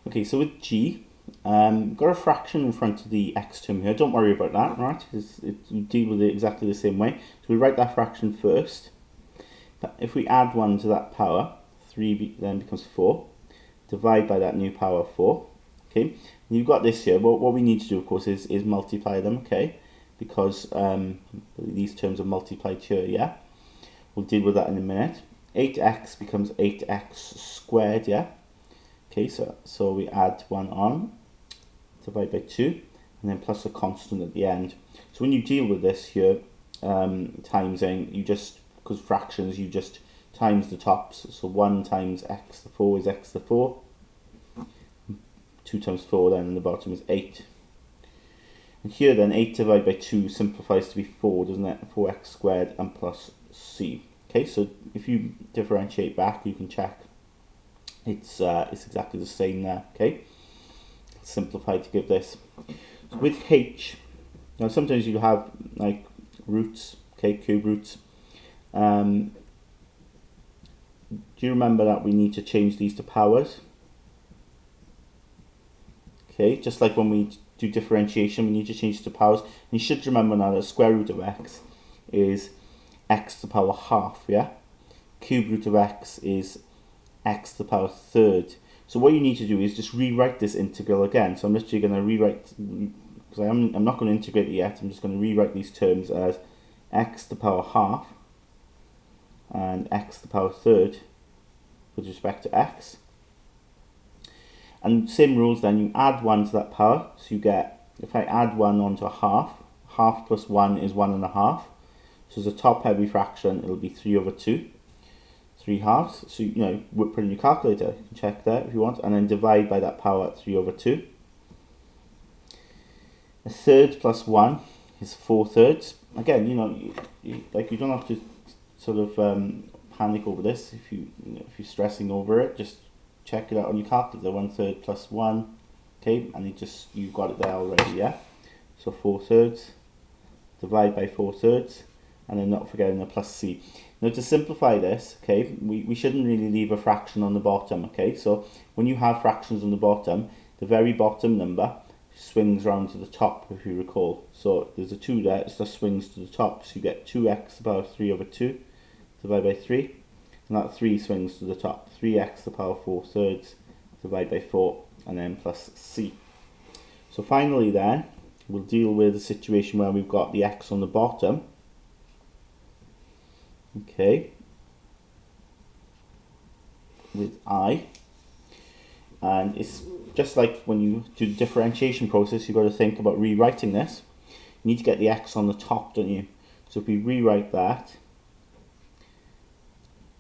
Okay, so with g, got a fraction in front of the x term here. Don't worry about that, right? You deal with it exactly the same way. So we write that fraction first. If we add 1 to that power, 3 then becomes 4. Divide by that new power 4. Okay, and you've got this here. What we need to do, of course, is multiply them, okay? Because these terms are multiplied here, yeah? We'll deal with that in a minute. 8x becomes 8x squared, yeah? Okay, so we add 1 on, divide by 2, and then plus a constant at the end. So when you deal with this here, timesing, you just, because fractions, you just times the tops. So 1 times x to the 4 is x to the 4. 2 times 4 then, and the bottom is 8. And here then, 8 divided by 2 simplifies to be 4, doesn't it? 4x squared and plus c. Okay, so if you differentiate back, you can check it's exactly the same there, okay? Simplified to give this. So with h, now sometimes you have like roots, okay, cube roots. Do you remember that we need to change these to powers? Okay, just like when we do differentiation, we need to change to powers. And you should remember now that the square root of x is x to the power half, yeah? Cube root of x is x to the power third. So what you need to do is just rewrite this integral again. So I'm literally going to rewrite, because I'm not going to integrate it yet, I'm just going to rewrite these terms as x to the power half and x to the power third with respect to x. And same rules then, you add 1 to that power, so you get, if I add 1 onto a half, half plus 1 is 1.5. So as a top heavy fraction, it'll be 3/2. 3 halves, so put in your calculator, you can check that if you want, and then divide by that power at 3/2. A third plus 1 is 4/3. Again, you don't have to sort of panic over this. If you're stressing over it, just check it out on your calculator. 1/3 plus 1, okay, and you've got it there already, yeah. So 4/3, divide by 4/3, and then not forgetting the plus c. Now to simplify this, okay, we shouldn't really leave a fraction on the bottom, okay? So when you have fractions on the bottom, the very bottom number swings round to the top, if you recall. So there's a 2 there, it just swings to the top. So you get 2x to the power 3/2 divided by 3. And that 3 swings to the top. 3x to the power 4/3 divided by 4, and then plus c. So finally then, we'll deal with a situation where we've got the x on the bottom. Okay, with I, and it's just like when you do the differentiation process, you've got to think about rewriting this. You need to get the x on the top, don't you? So if we rewrite that,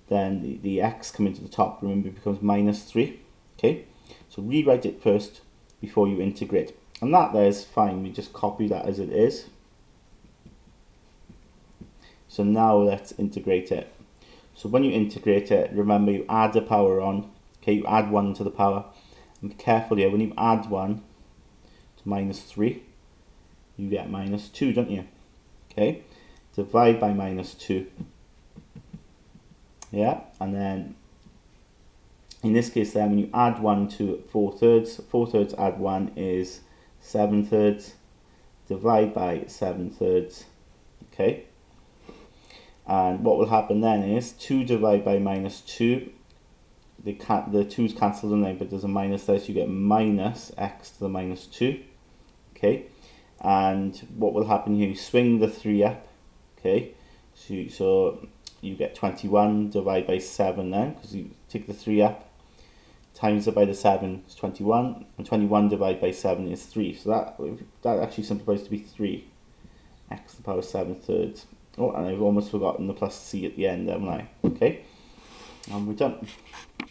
then the x coming to the top, remember, becomes -3. Okay, so rewrite it first before you integrate, and that there is fine. We just copy that as it is. So now let's integrate it. So when you integrate it, remember you add the power on. Okay, you add 1 to the power. And be careful here, when you add 1 to -3, you get -2, don't you? Okay, divide by -2. Yeah, and then in this case then, when you add 1 to 4/3, 4/3 add 1 is 7/3. Divide by 7/3. Okay. And what will happen then is 2 divided by -2, the 2's cancelled in there, but there's a minus there, so you get minus x to the -2. Okay, and what will happen here, you swing the 3 up, okay, so you get 21 divided by 7 then, because you take the 3 up, times it by the 7 is 21, and 21 divided by 7 is 3, so that actually simplifies to be 3 x to the power 7/3. Oh, and I've almost forgotten the plus c at the end, haven't I? Okay, and we're done.